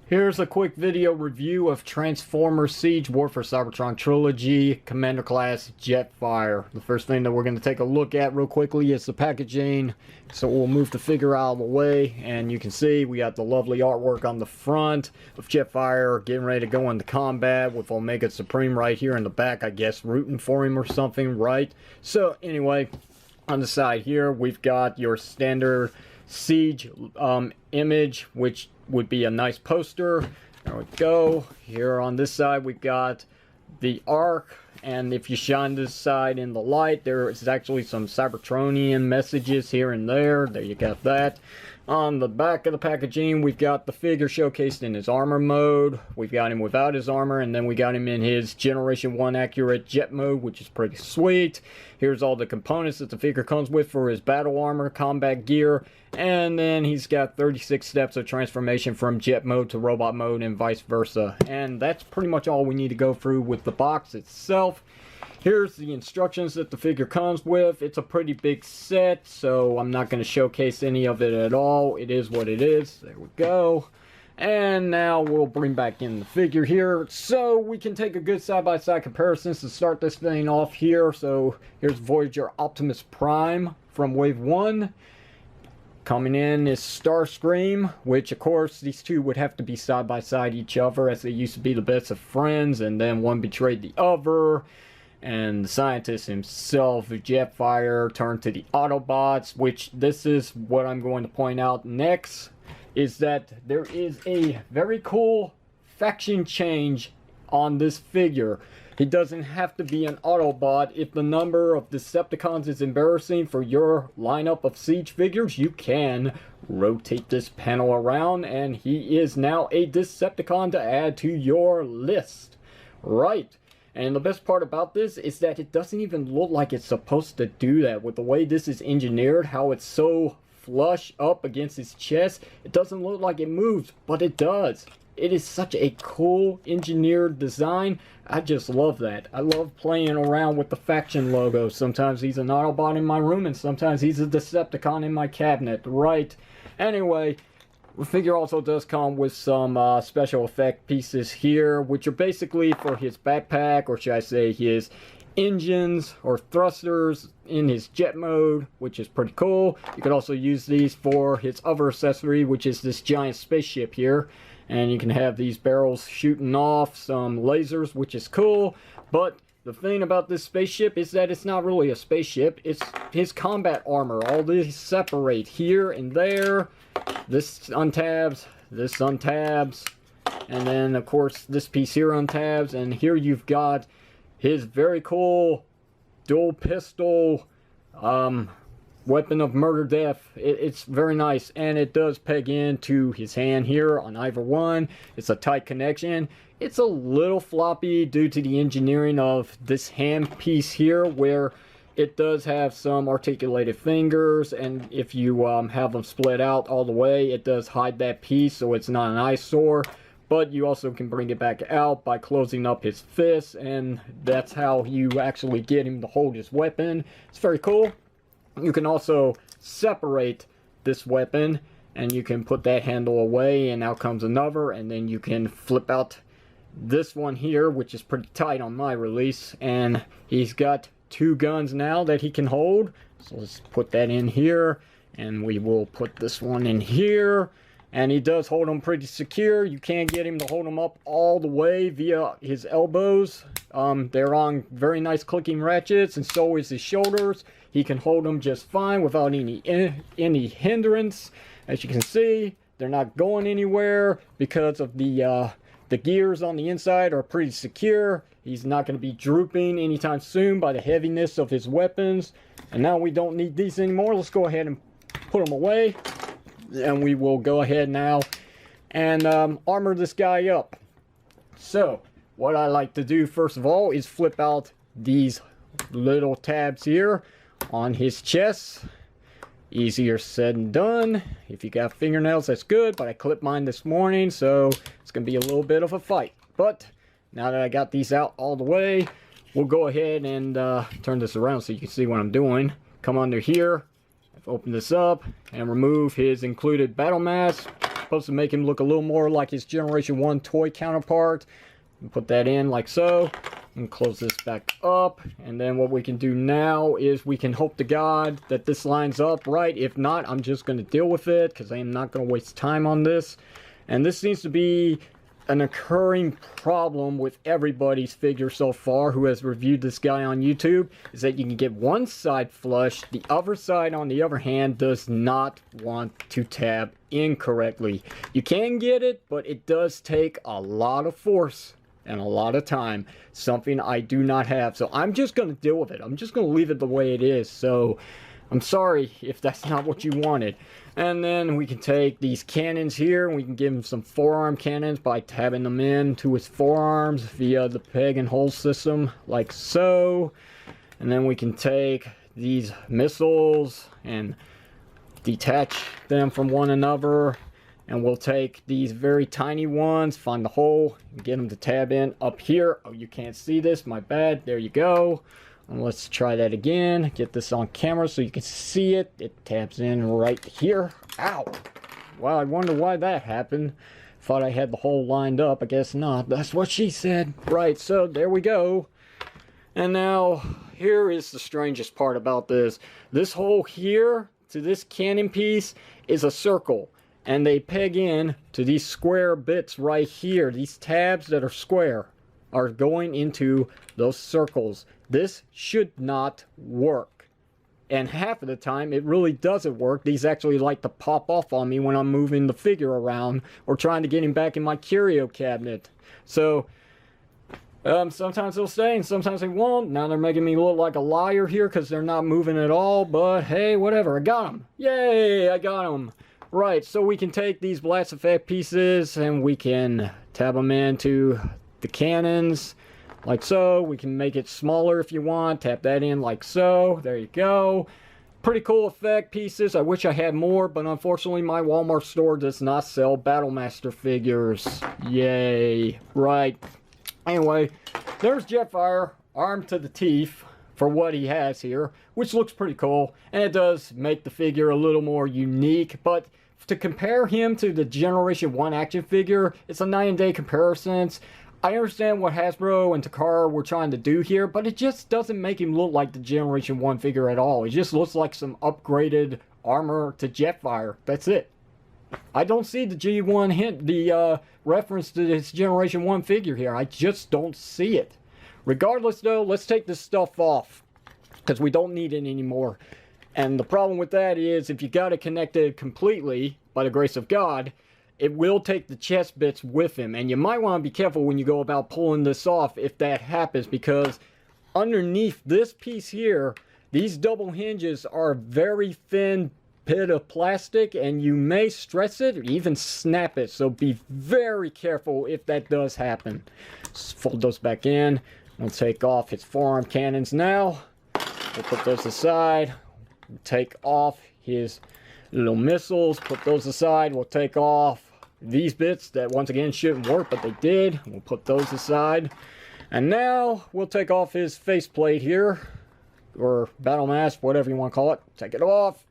Here's a quick video review of Transformers Siege Warfare Cybertron Trilogy Commander Class Jetfire. The first thing that we're going to take a look at real quickly is the packaging. So we'll move the figure out of the way, and you can see we got the lovely artwork on the front of Jetfire getting ready to go into combat with Omega Supreme right here in the back, I guess rooting for him or something, right? So anyway, on the side here we've got your standard Siege image, which would be a nice poster. There we go. Here on this side we've got the arc, and if you shine this side in the light, there is actually some Cybertronian messages here and there. There you got that. On the back of the packaging we've got the figure showcased in his armor mode. We've got him without his armor, and then we got him in his Generation 1 accurate jet mode, which is pretty sweet. Here's all the components that the figure comes with for his battle armor, combat gear, and then he's got 36 steps of transformation from jet mode to robot mode and vice versa. And that's pretty much all we need to go through with the box itself. Here's the instructions that the figure comes with. It's a pretty big set, so I'm not going to showcase any of it at all. It is what it is. There we go. And now we'll bring back in the figure here, so we can take a good side-by-side comparisons to start this thing off here. So here's Voyager Optimus Prime from Wave 1. Coming in is Starscream, which of course these two would have to be side by side each other, as they used to be the best of friends, and then one betrayed the other. And the scientist himself, Jetfire, turned to the Autobots, which this is what I'm going to point out next, is that there is a very cool faction change on this figure. He doesn't have to be an Autobot. If the number of Decepticons is embarrassing for your lineup of Siege figures, you can rotate this panel around, and he is now a Decepticon to add to your list. Right. And the best part about this is that it doesn't even look like it's supposed to do that. With the way this is engineered, how it's so flush up against his chest, it doesn't look like it moves, but it does. It is such a cool engineered design. I just love that. I love playing around with the faction logo. Sometimes he's an Autobot in my room, and sometimes he's a Decepticon in my cabinet, right? Anyway, the figure also does come with some special effect pieces here, which are basically for his backpack, or should I say his engines or thrusters in his jet mode, which is pretty cool. You could also use these for his other accessory, which is this giant spaceship here. And you can have these barrels shooting off some lasers, which is cool. But the thing about this spaceship is that it's not really a spaceship. It's his combat armor. All these separate here and there. This untabs, this untabs, and then of course this piece here untabs, and here you've got his very cool dual pistol weapon of murder death. It's very nice, and it does peg into his hand here on either one. It's a tight connection. It's a little floppy due to the engineering of this hand piece here, where it does have some articulated fingers, and if you have them split out all the way, it does hide that piece, so it's not an eyesore. But you also can bring it back out by closing up his fists, and that's how you actually get him to hold his weapon. It's very cool. You can also separate this weapon, and you can put that handle away, and out comes another, and then you can flip out this one here, which is pretty tight on my release, and he's got two guns now that he can hold. So let's put that in here, and we will put this one in here, and he does hold them pretty secure. You can't get him to hold them up all the way via his elbows. They're on very nice clicking ratchets, and so is his shoulders. He can hold them just fine without any hindrance. As you can see, they're not going anywhere because of the gears on the inside are pretty secure. He's not going to be drooping anytime soon by the heaviness of his weapons. And now we don't need these anymore. Let's go ahead and put them away. And we will go ahead now and armor this guy up. So, what I like to do first of all is flip out these little tabs here on his chest. Easier said than done. If you got fingernails, that's good, but I clipped mine this morning, so it's going to be a little bit of a fight. But now that I got these out all the way, we'll go ahead and turn this around so you can see what I'm doing. Come under here, I've opened this up, and remove his included battle mask. supposed to make him look a little more like his Generation 1 toy counterpart. Put that in like so. And close this back up. And then what we can do now is we can hope to God that this lines up right. If not, I'm just going to deal with it because I am not going to waste time on this. And this seems to be an occurring problem with everybody's figure so far who has reviewed this guy on YouTube, is that you can get one side flush, the other side on the other hand does not want to tab incorrectly. You can get it, but it does take a lot of force and a lot of time, something I do not have. So I'm just going to deal with it. I'm just going to leave it the way it is. So I'm sorry if that's not what you wanted. And then we can take these cannons here and we can give him some forearm cannons by tabbing them in to his forearms via the peg and hole system like so. And then we can take these missiles and detach them from one another. And we'll take these very tiny ones, find the hole, and get them to tab in up here. Oh, you can't see this, my bad. There you go. And let's try that again. Get this on camera so you can see it. It tabs in right here. Ow! Well, I wonder why that happened. Thought I had the hole lined up. I guess not. That's what she said. Right, so there we go. And now, here is the strangest part about this. This hole here, to this cannon piece, is a circle. And they peg in to these square bits right here. These tabs that are square are going into those circles. This should not work. And half of the time, it really doesn't work. These actually like to pop off on me when I'm moving the figure around or trying to get him back in my curio cabinet. So, sometimes they'll stay and sometimes they won't. Now they're making me look like a liar here because they're not moving at all. But hey, whatever. I got them. Yay, I got them. Right, so we can take these blast effect pieces and we can tab them into the cannons like so. We can make it smaller if you want. Tap that in like so. There you go. Pretty cool effect pieces. I wish I had more, but unfortunately my Walmart store does not sell Battlemaster figures. Yay. Right. Anyway, there's Jetfire, armed to the teeth for what he has here, which looks pretty cool. And it does make the figure a little more unique, but to compare him to the Generation 1 action figure, it's a night and day comparison. I understand what Hasbro and Takara were trying to do here, but it just doesn't make him look like the Generation 1 figure at all. It just looks like some upgraded armor to Jetfire. That's it. I don't see the G1 hint, the reference to this Generation 1 figure here. I just don't see it. Regardless though, let's take this stuff off, because we don't need it anymore. And the problem with that is, if you got it connected completely, by the grace of God, it will take the chest bits with him. And you might want to be careful when you go about pulling this off if that happens, because underneath this piece here, these double hinges are a very thin bit of plastic, and you may stress it or even snap it. So be very careful if that does happen. Just fold those back in. We'll take off his forearm cannons now. We'll put those aside. We'll take off his little missiles. Put those aside. We'll take off these bits that once again shouldn't work, but they did. We'll put those aside. And now we'll take off his faceplate here, or battle mask, whatever you want to call it. Take it off.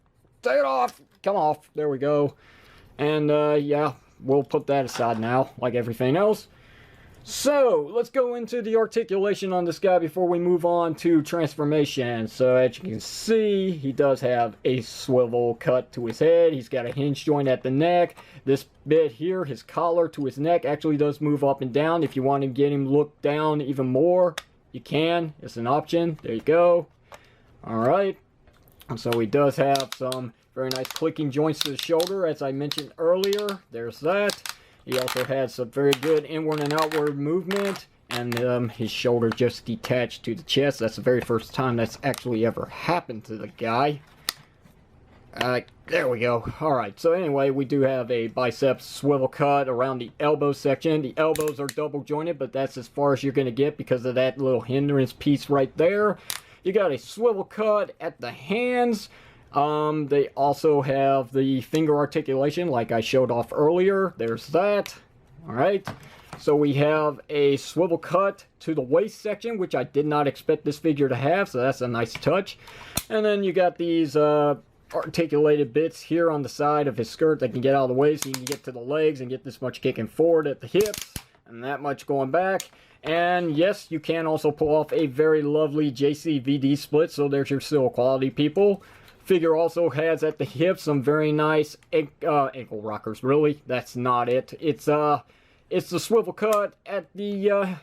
Take it off. Come off. There we go. And yeah, we'll put that aside now, like everything else. So, let's go into the articulation on this guy before we move on to transformation. So, as you can see, he does have a swivel cut to his head. He's got a hinge joint at the neck. This bit here, his collar to his neck, actually does move up and down. If you want to get him look down even more, you can. It's an option. There you go. Alright. So, he does have some very nice clicking joints to the shoulder, as I mentioned earlier. There's that. He also has some very good inward and outward movement, and his shoulder just detached to the chest. That's the very first time that's actually ever happened to the guy. There we go. Alright, so anyway, we do have a bicep swivel cut around the elbow section. The elbows are double jointed, but that's as far as you're going to get because of that little hindrance piece right there. You got a swivel cut at the hands. They also have the finger articulation like I showed off earlier. There's that. Alright. So we have a swivel cut to the waist section, which I did not expect this figure to have. So that's a nice touch. And then you got these articulated bits here on the side of his skirt that can get out of the way, so you can get to the legs and get this much kicking forward at the hips and that much going back. And yes, you can also pull off a very lovely JCVD split, so there's your seal quality, people. Figure also has at the hips some very nice ankle rockers. Really, that's not it. It's the swivel cut at the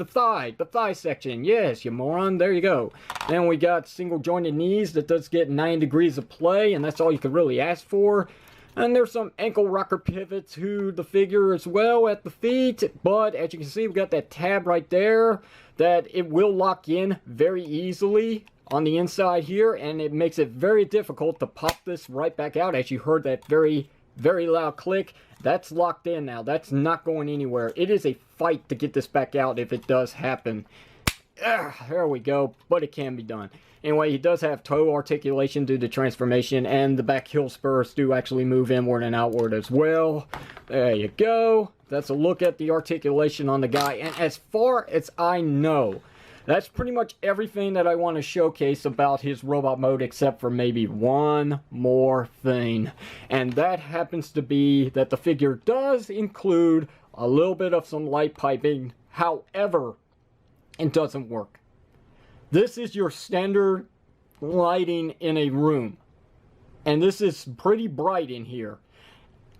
thigh section. Yes, you moron. There you go. Then we got single jointed knees that does get 9 degrees of play, and that's all you could really ask for. And there's some ankle rocker pivot to the figure as well at the feet. But as you can see, we got that tab right there that it will lock in very easily on the inside here, and it makes it very difficult to pop this right back out. As you heard that very, very loud click, that's locked in now. That's not going anywhere. It is a fight to get this back out if it does happen. There we go, but it can be done. Anyway, he does have toe articulation due to transformation, and the back heel spurs do actually move inward and outward as well. There you go. That's a look at the articulation on the guy, and as far as I know, that's pretty much everything that I want to showcase about his robot mode, except for maybe one more thing. And that happens to be that the figure does include a little bit of some light piping. However, it doesn't work. This is your standard lighting in a room. And this is pretty bright in here.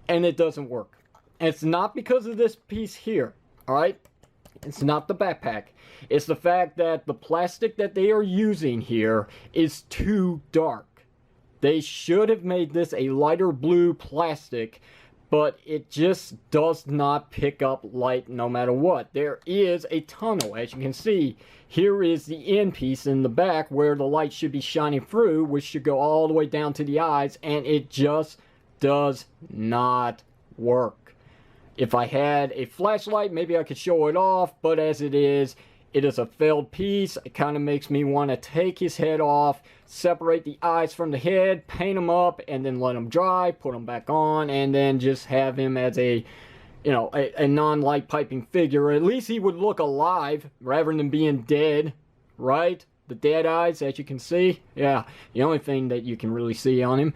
And it doesn't work. And it's not because of this piece here. Alright? It's not the backpack. It's the fact that the plastic that they are using here is too dark. They should have made this a lighter blue plastic, but it just does not pick up light no matter what. There is a tunnel, as you can see. Here is the end piece in the back where the light should be shining through, which should go all the way down to the eyes, and it just does not work. If I had a flashlight, maybe I could show it off, but as it is a failed piece. It kind of makes me want to take his head off, separate the eyes from the head, paint him up, and then let him dry, put him back on, and then just have him as a, you know, a non-light piping figure. At least he would look alive rather than being dead, right? The dead eyes, as you can see. Yeah, the only thing that you can really see on him.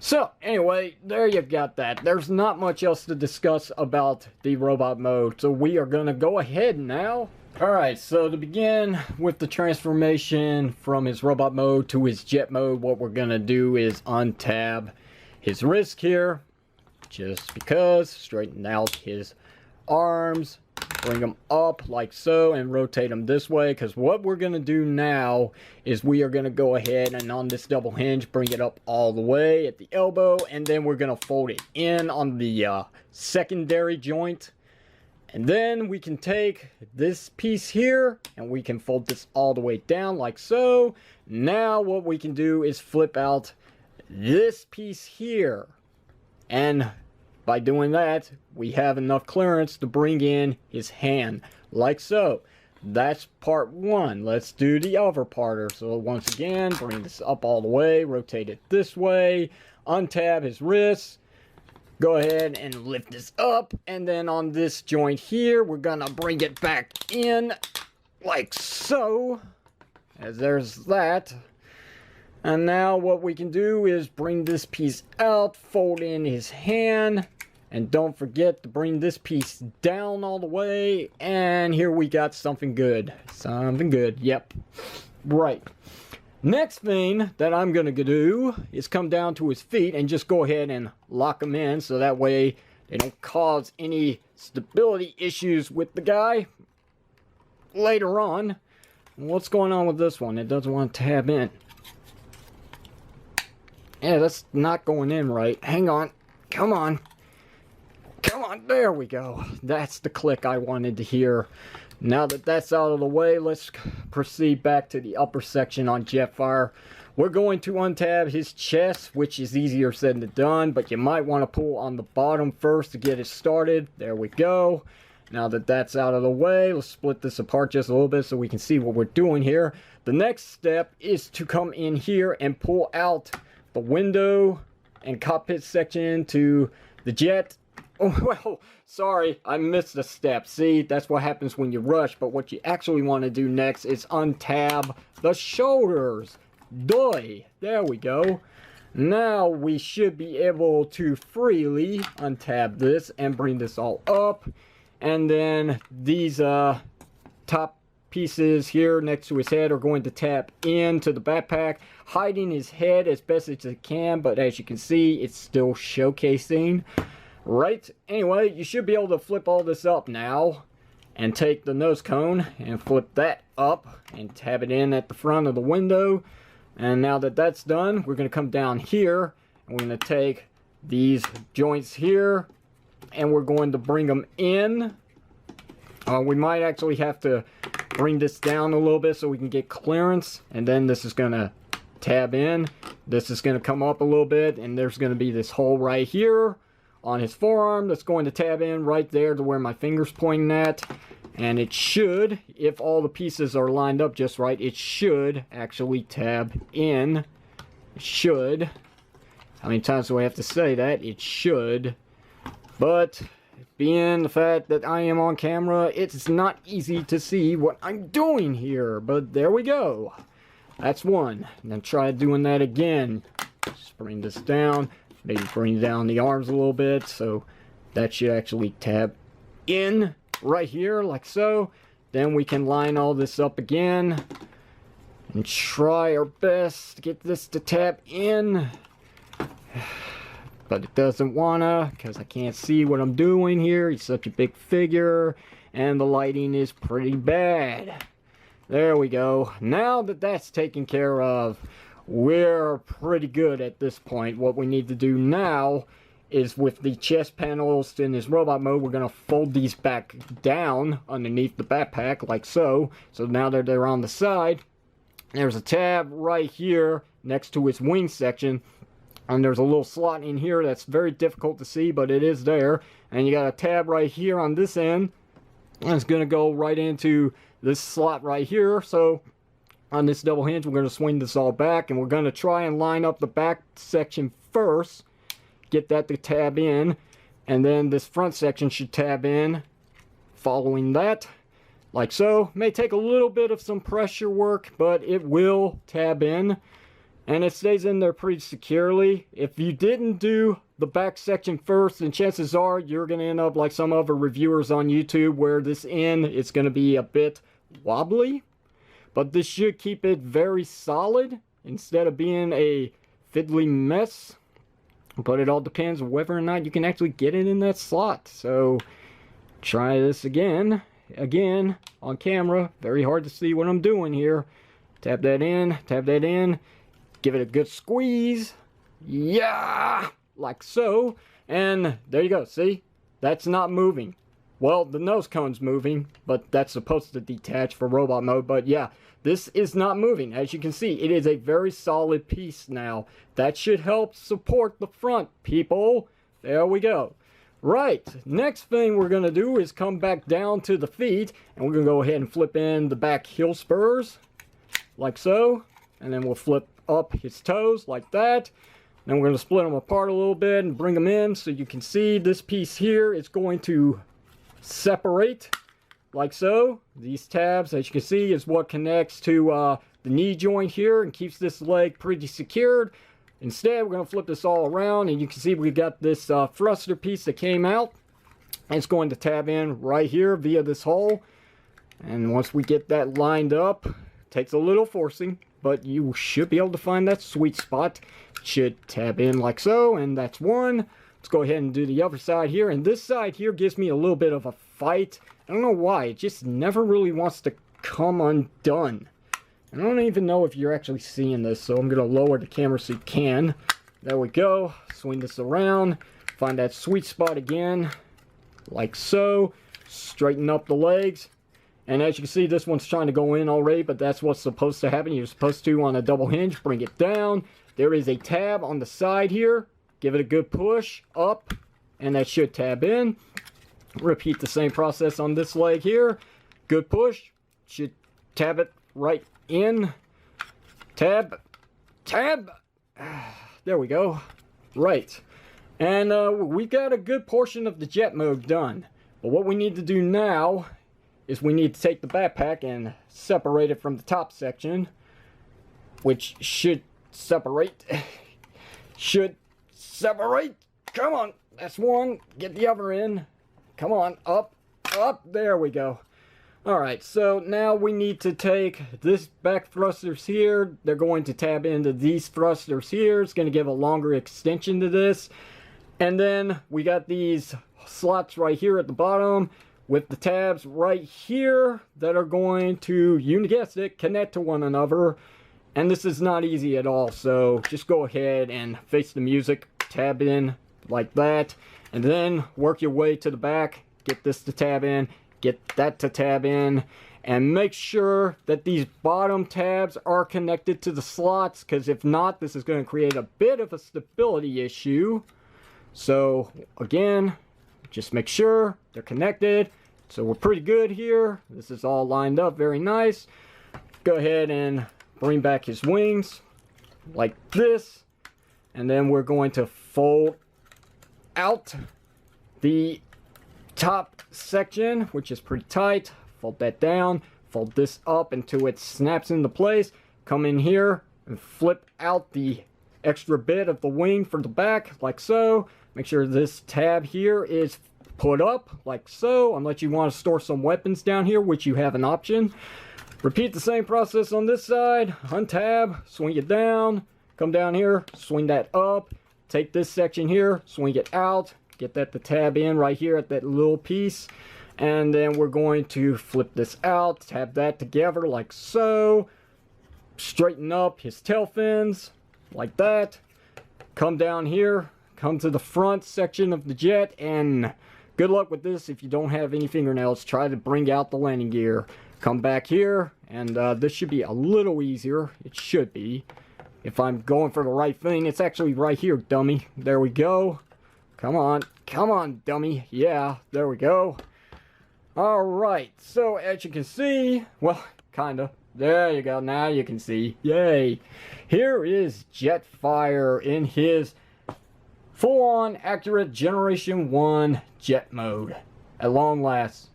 So, anyway, there you've got that. There's not much else to discuss about the robot mode, so we are going to go ahead now. Alright, so to begin with the transformation from his robot mode to his jet mode, what we're going to do is untab his wrist here, just because, straighten out his arms, bring them up like so, and rotate them this way, because what we're going to do now is we are going to go ahead and on this double hinge, bring it up all the way at the elbow, and then we're going to fold it in on the secondary joint. And then we can take this piece here and we can fold this all the way down like so. Now what we can do is flip out this piece here. And by doing that, we have enough clearance to bring in his hand like so. That's part one. Let's do the other parter. So once again, bring this up all the way, rotate it this way, untab his wrists. Go ahead and lift this up, and then on this joint here, we're gonna bring it back in like so, as there's that. And now what we can do is bring this piece out, fold in his hand, and don't forget to bring this piece down all the way, and here we got something good. Something good, yep. Right. Next thing that I'm going to do is come down to his feet and just go ahead and lock them in so that way they don't cause any stability issues with the guy later on. What's going on with this one? It doesn't want to tab in. Yeah, that's not going in right. Hang on. Come on. Come on. There we go. That's the click I wanted to hear. Now that that's out of the way, let's proceed back to the upper section on Jetfire. We're going to untab his chest, which is easier said than done, but you might want to pull on the bottom first to get it started. There we go. Now that that's out of the way, let's split this apart just a little bit so we can see what we're doing here. The next step is to come in here and pull out the window and cockpit section to the jet. Oh, well, sorry, I missed a step. See, that's what happens when you rush, but what you actually want to do next is untab the shoulders. Doy. There we go. Now we should be able to freely untab this and bring this all up. And then these top pieces here next to his head are going to tap into the backpack, hiding his head as best as it can, but as you can see, it's still showcasing. Right, anyway, you should be able to flip all this up now and take the nose cone and flip that up and tab it in at the front of the window. And now that that's done, we're going to come down here and we're going to take these joints here and we're going to bring them in. We might actually have to bring this down a little bit so we can get clearance, and then this is going to tab in. This is going to come up a little bit, and there's going to be this hole right here on his forearm that's going to tab in right there to where my finger's pointing at. And it should, if all the pieces are lined up just right, it should actually tab in. It should. How many times do I have to say that? It should. But being the fact that I am on camera, it's not easy to see what I'm doing here. But there we go. That's one. Now try doing that again. Just bring this down. Maybe bring down the arms a little bit. So that should actually tab in right here, like so. Then we can line all this up again and try our best to get this to tab in. But it doesn't wanna, because I can't see what I'm doing here. He's such a big figure, and the lighting is pretty bad. There we go. Now that that's taken care of, we're pretty good at this point. What we need to do now is with the chest panels in this robot mode, we're going to fold these back down underneath the backpack, like so. So now that they're on the side, there's a tab right here next to its wing section. And there's a little slot in here that's very difficult to see, but it is there. And you got a tab right here on this end. And it's going to go right into this slot right here. So on this double hinge, we're going to swing this all back. And we're going to try and line up the back section first. Get that to tab in. And then this front section should tab in following that. Like so. May take a little bit of some pressure work, but it will tab in. And it stays in there pretty securely. If you didn't do the back section first, then chances are you're going to end up like some other reviewers on YouTube where this end is going to be a bit wobbly. But this should keep it very solid instead of being a fiddly mess. But it all depends whether or not you can actually get it in that slot. So try this again on camera. Very hard to see what I'm doing here. Tap that in. Give it a good squeeze. Yeah! Like so. And there you go. See? That's not moving. Well, the nose cone's moving, but that's supposed to detach for robot mode. But yeah, this is not moving. As you can see, it is a very solid piece now. That should help support the front, people. There we go. Right, next thing we're going to do is come back down to the feet. And we're going to go ahead and flip in the back heel spurs. Like so. And then we'll flip up his toes like that. Then we're going to split them apart a little bit and bring them in so you can see this piece here is going to separate like so. These tabs, as you can see, is what connects to the knee joint here and keeps this leg pretty secured. Instead, we're going to flip this all around and you can see we got this thruster piece that came out. And it's going to tab in right here via this hole. And once we get that lined up, it takes a little forcing, but you should be able to find that sweet spot. It should tab in like so, and that's one. Let's go ahead and do the other side here. And this side here gives me a little bit of a fight. I don't know why. It just never really wants to come undone. I don't even know if you're actually seeing this, so I'm going to lower the camera so you can. There we go. Swing this around. Find that sweet spot again. Like so. Straighten up the legs. And as you can see, this one's trying to go in already, but that's what's supposed to happen. You're supposed to, on a double hinge, bring it down. There is a tab on the side here. Give it a good push up, and that should tab in. Repeat the same process on this leg here. Good push. Should tab it right in. Tab. There we go. Right. And we got a good portion of the jet mode done. But what we need to do now is we need to take the backpack and separate it from the top section, which should separate. should separate. Come on, that's one. Get the other in. Come on, up, up. There we go. Alright, so now we need to take this back thrusters here. They're going to tab into these thrusters here. It's going to give a longer extension to this. And then we got these slots right here at the bottom with the tabs right here that are going to, you guessed it, connect to one another. And this is not easy at all, so just go ahead and face the music, tab in like that, and then work your way to the back, get this to tab in, get that to tab in, and make sure that these bottom tabs are connected to the slots, because if not, this is going to create a bit of a stability issue. So again, just make sure they're connected. So we're pretty good here. This is all lined up very nice. Go ahead and bring back his wings like this, and then we're going to fold out the top section, which is pretty tight. Fold that down, fold this up until it snaps into place. Come in here and flip out the extra bit of the wing for the back like so. Make sure this tab here is put up like so, unless you want to store some weapons down here, which you have an option. Repeat the same process on this side. Untab, swing it down, come down here, swing that up, take this section here, swing it out, get that to tab in right here at that little piece, and then we're going to flip this out, tab that together like so, straighten up his tail fins like that, come down here, come to the front section of the jet, and good luck with this if you don't have any fingernails. Try to bring out the landing gear. Come back here, and this should be a little easier. It should be. If I'm going for the right thing, it's actually right here, dummy. There we go. Come on, dummy. Yeah, there we go. Alright, so as you can see, well, kinda. There you go, now you can see. Yay. Here is Jetfire in his full-on accurate Generation 1 jet mode. At long last.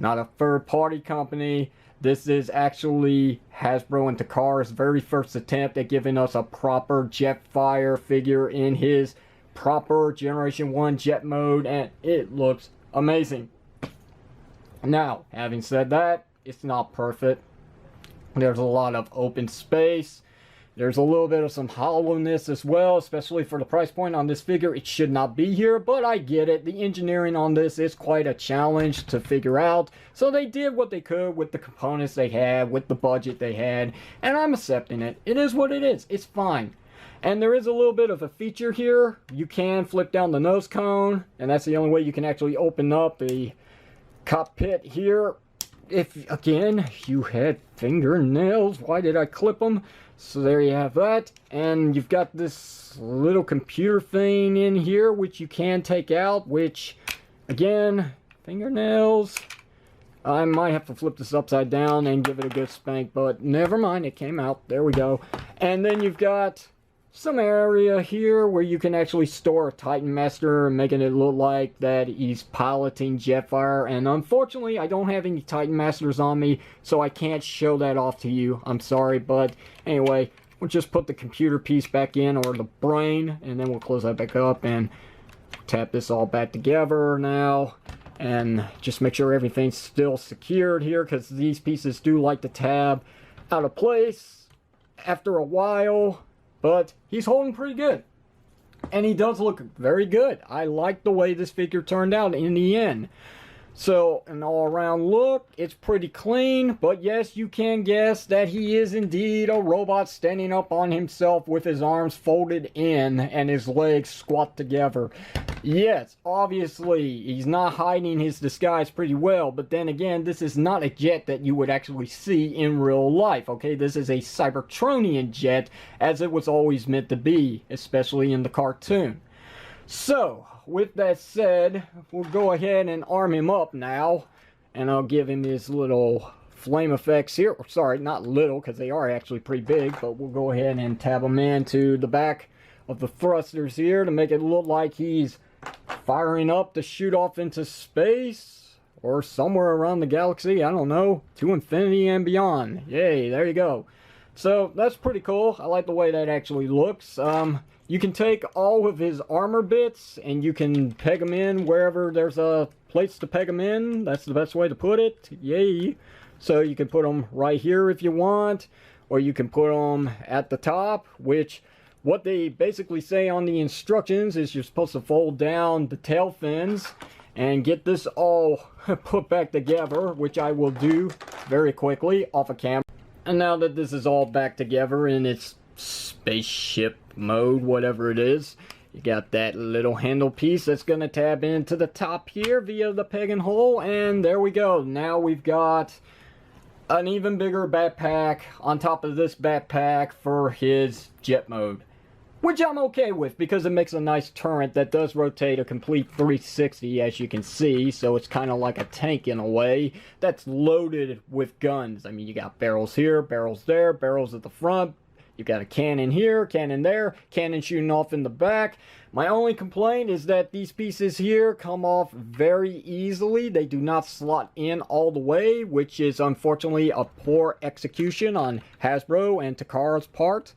Not a third-party company. This is actually Hasbro and Takar's very first attempt at giving us a proper Jetfire figure in his proper Generation 1 jet mode, and it looks amazing. Now, having said that, it's not perfect. There's a lot of open space. There's a little bit of some hollowness as well, especially for the price point on this figure. It should not be here, but I get it. The engineering on this is quite a challenge to figure out. So they did what they could with the components they had, with the budget they had, and I'm accepting it. It is what it is. It's fine. And there is a little bit of a feature here. You can flip down the nose cone, and that's the only way you can actually open up the cockpit here. If, again, you had fingernails, why did I clip them? So there you have that, and you've got this little computer thing in here which you can take out, which, again, fingernails. I might have to flip this upside down and give it a good spank, but never mind, it came out. There we go. And then you've got some area here where you can actually store a Titan Master, making it look like that he's piloting Jetfire. And unfortunately, I don't have any Titan Masters on me, so I can't show that off to you. I'm sorry, but anyway, we'll just put the computer piece back in, or the brain, and then we'll close that back up and tap this all back together now. And just make sure everything's still secured here, because these pieces do like to tab out of place after a while. But he's holding pretty good. And he does look very good. I like the way this figure turned out in the end. So, an all-around look, it's pretty clean. But yes, you can guess that he is indeed a robot standing up on himself with his arms folded in and his legs squat together. Yes, obviously, he's not hiding his disguise pretty well. But then again, this is not a jet that you would actually see in real life, okay? This is a Cybertronian jet, as it was always meant to be, especially in the cartoon. So, with that said, we'll go ahead and arm him up now. And I'll give him his little flame effects here. Sorry, not little, because they are actually pretty big. But we'll go ahead and tab him into the back of the thrusters here to make it look like he's firing up to shoot off into space. Or somewhere around the galaxy, I don't know. To infinity and beyond. Yay, there you go. So, that's pretty cool. I like the way that actually looks. you can take all of his armor bits and you can peg them in wherever there's a place to peg them in. That's the best way to put it. Yay. So you can put them right here if you want, or you can put them at the top, which what they basically say on the instructions is you're supposed to fold down the tail fins and get this all put back together, which I will do very quickly off of camera. And now that this is all back together in its spaceship mode, whatever it is, you got that little handle piece that's going to tab into the top here via the pegging hole, and there we go. Now we've got an even bigger backpack on top of this backpack for his jet mode, which I'm okay with because it makes a nice turret that does rotate a complete 360, as you can see. So it's kind of like a tank in a way that's loaded with guns. I mean, you got barrels here, barrels there, barrels at the front. You got a cannon here, cannon there, cannon shooting off in the back. My only complaint is that these pieces here come off very easily. They do not slot in all the way, which is unfortunately a poor execution on Hasbro and Takara's part.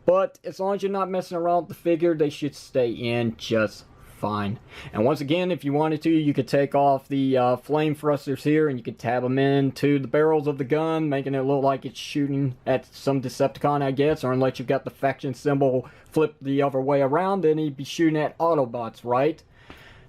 But as long as you're not messing around with the figure, they should stay in just fine. And once again, if you wanted to, you could take off the flame thrusters here and you could tab them into the barrels of the gun, making it look like it's shooting at some Decepticon, I guess. Or unless you've got the faction symbol flipped the other way around, then he'd be shooting at Autobots, right?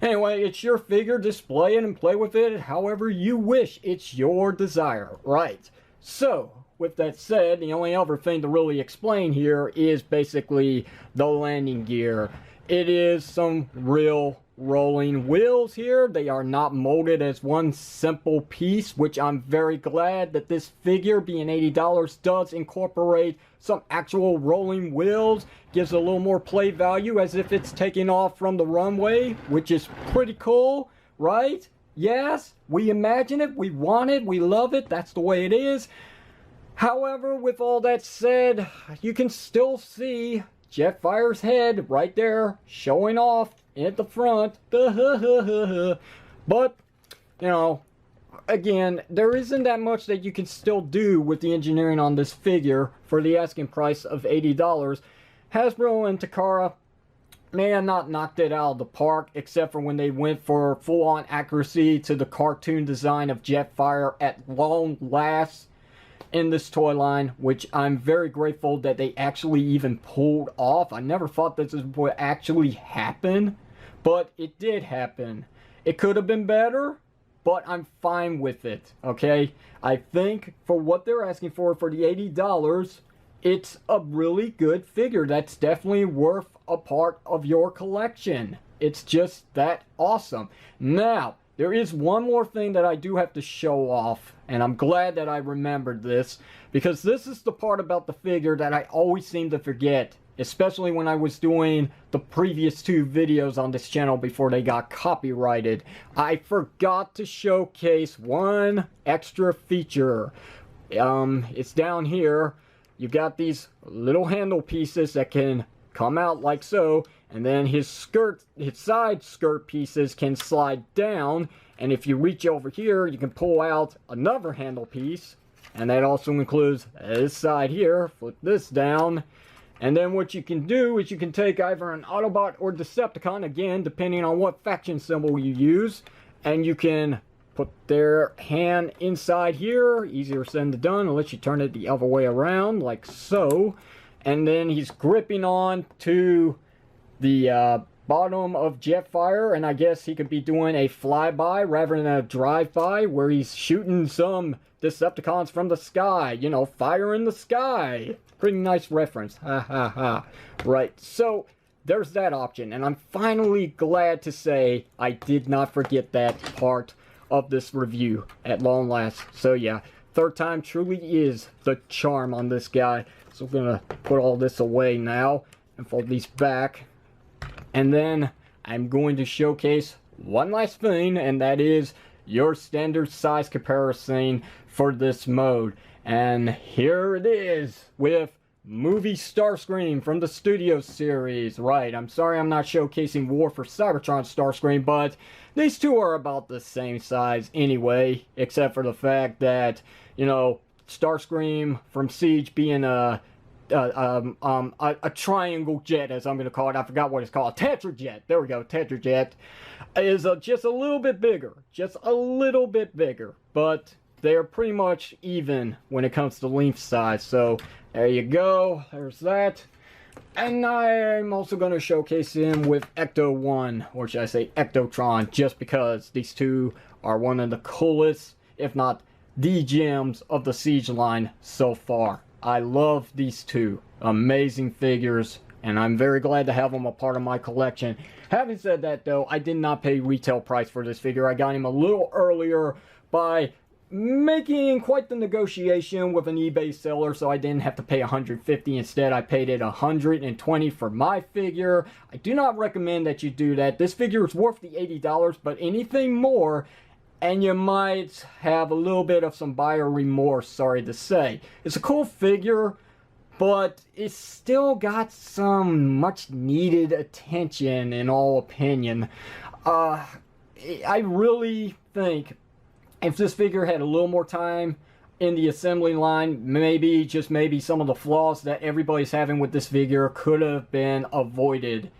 Anyway, it's your figure. Display it and play with it however you wish. It's your desire, right? So, with that said, the only other thing to really explain here is basically the landing gear. It is some real rolling wheels here. They are not molded as one simple piece, which I'm very glad that this figure, being $80, does incorporate some actual rolling wheels. Gives a little more play value as if it's taking off from the runway, which is pretty cool, right? Yes, we imagine it, we want it, we love it, that's the way it is. However, with all that said, you can still see Jetfire's head right there showing off at the front. But, you know, again, there isn't that much that you can still do with the engineering on this figure for the asking price of $80. Hasbro and Takara may have not knocked it out of the park, except for when they went for full-on accuracy to the cartoon design of Jetfire at long last in this toy line, which I'm very grateful that they actually even pulled off. I never thought this would actually happen, but it did happen. It could have been better, but I'm fine with it, okay? I think for what they're asking for the $80, it's a really good figure that's definitely worth a part of your collection. It's just that awesome. Now, there is one more thing that I do have to show off, and I'm glad that I remembered this, because this is the part about the figure that I always seem to forget, especially when I was doing the previous two videos on this channel before they got copyrighted. I forgot to showcase one extra feature. It's down here. You got these little handle pieces that can come out like so, and then his side skirt pieces can slide down, and if you reach over here you can pull out another handle piece, and that also includes this side here. Flip this down, and then what you can do is you can take either an Autobot or Decepticon, again depending on what faction symbol you use, and you can put their hand inside here. Easier said than done unless you turn it the other way around like so, and then he's gripping on to the bottom of Jetfire, and I guess he could be doing a flyby rather than a drive-by where he's shooting some Decepticons from the sky. You know, fire in the sky. Pretty nice reference. Ha ha ha. Right, so there's that option, and I'm finally glad to say I did not forget that part of this review at long last. So yeah, third time truly is the charm on this guy. So we're gonna put all this away now and fold these back. And then I'm going to showcase one last thing, and that is your standard size comparison for this mode. And here it is with Movie Starscream from the Studio series. Right, I'm sorry I'm not showcasing War for Cybertron Starscream, but these two are about the same size anyway, except for the fact that, you know, Starscream from Siege being a a triangle jet, as I'm going to call it. I forgot what it's called. Tetra jet. There we go. Tetra jet is just a little bit bigger. Just a little bit bigger. But they're pretty much even when it comes to length size. So there you go. There's that. And I'm also going to showcase him with Ecto 1, or should I say Ectotron, just because these two are one of the coolest, if not the gems of the Siege line so far. I love these two. Amazing figures, and I'm very glad to have them a part of my collection. Having said that, though, I did not pay retail price for this figure. I got him a little earlier by making quite the negotiation with an eBay seller, so I didn't have to pay $150. Instead, I paid it $120 for my figure. I do not recommend that you do that. This figure is worth the $80, but anything more, and you might have a little bit of some buyer remorse, sorry to say. It's a cool figure, but it's still got some much needed attention, in all opinion. I really think if this figure had a little more time in the assembly line, maybe, just maybe, some of the flaws that everybody's having with this figure could have been avoided.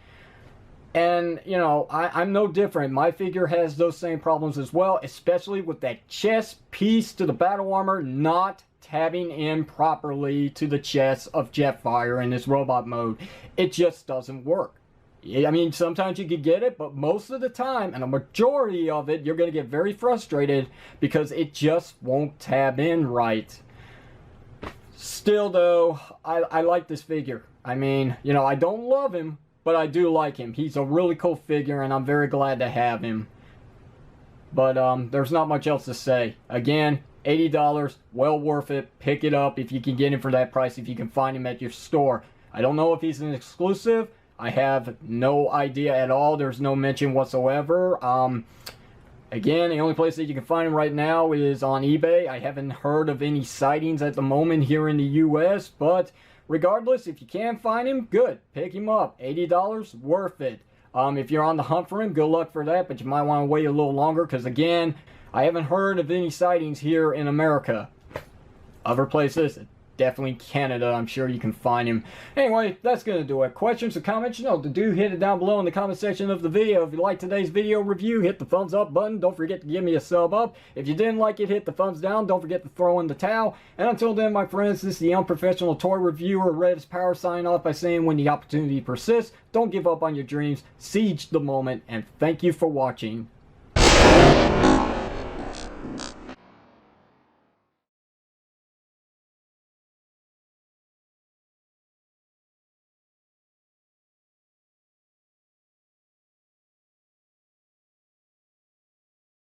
And, you know, I'm no different. My figure has those same problems as well, especially with that chest piece to the battle armor not tabbing in properly to the chest of Jetfire in this robot mode. It just doesn't work. I mean, sometimes you could get it, but most of the time, and a majority of it, you're going to get very frustrated because it just won't tab in right. Still, though, I like this figure. I mean, you know, I don't love him, but I do like him. He's a really cool figure, and I'm very glad to have him. But there's not much else to say. Again, $80, well worth it. Pick it up if you can get him for that price, if you can find him at your store. I don't know if he's an exclusive. I have no idea at all. There's no mention whatsoever. Again, the only place that you can find him right now is on eBay. I haven't heard of any sightings at the moment here in the US, but regardless, if you can find him, good. Pick him up. $80, worth it. If you're on the hunt for him, good luck for that, but you might want to wait a little longer because, again, I haven't heard of any sightings here in America. Other places, definitely Canada, I'm sure you can find him. Anyway, that's going to do it. Questions or comments, you know, do hit it down below in the comment section of the video. If you like today's video review, hit the thumbs up button. Don't forget to give me a sub up. If you didn't like it, hit the thumbs down. Don't forget to throw in the towel. And until then, my friends, this is the unprofessional toy reviewer, Red as Power, signing off by saying, when the opportunity persists, don't give up on your dreams. Siege the moment, and thank you for watching.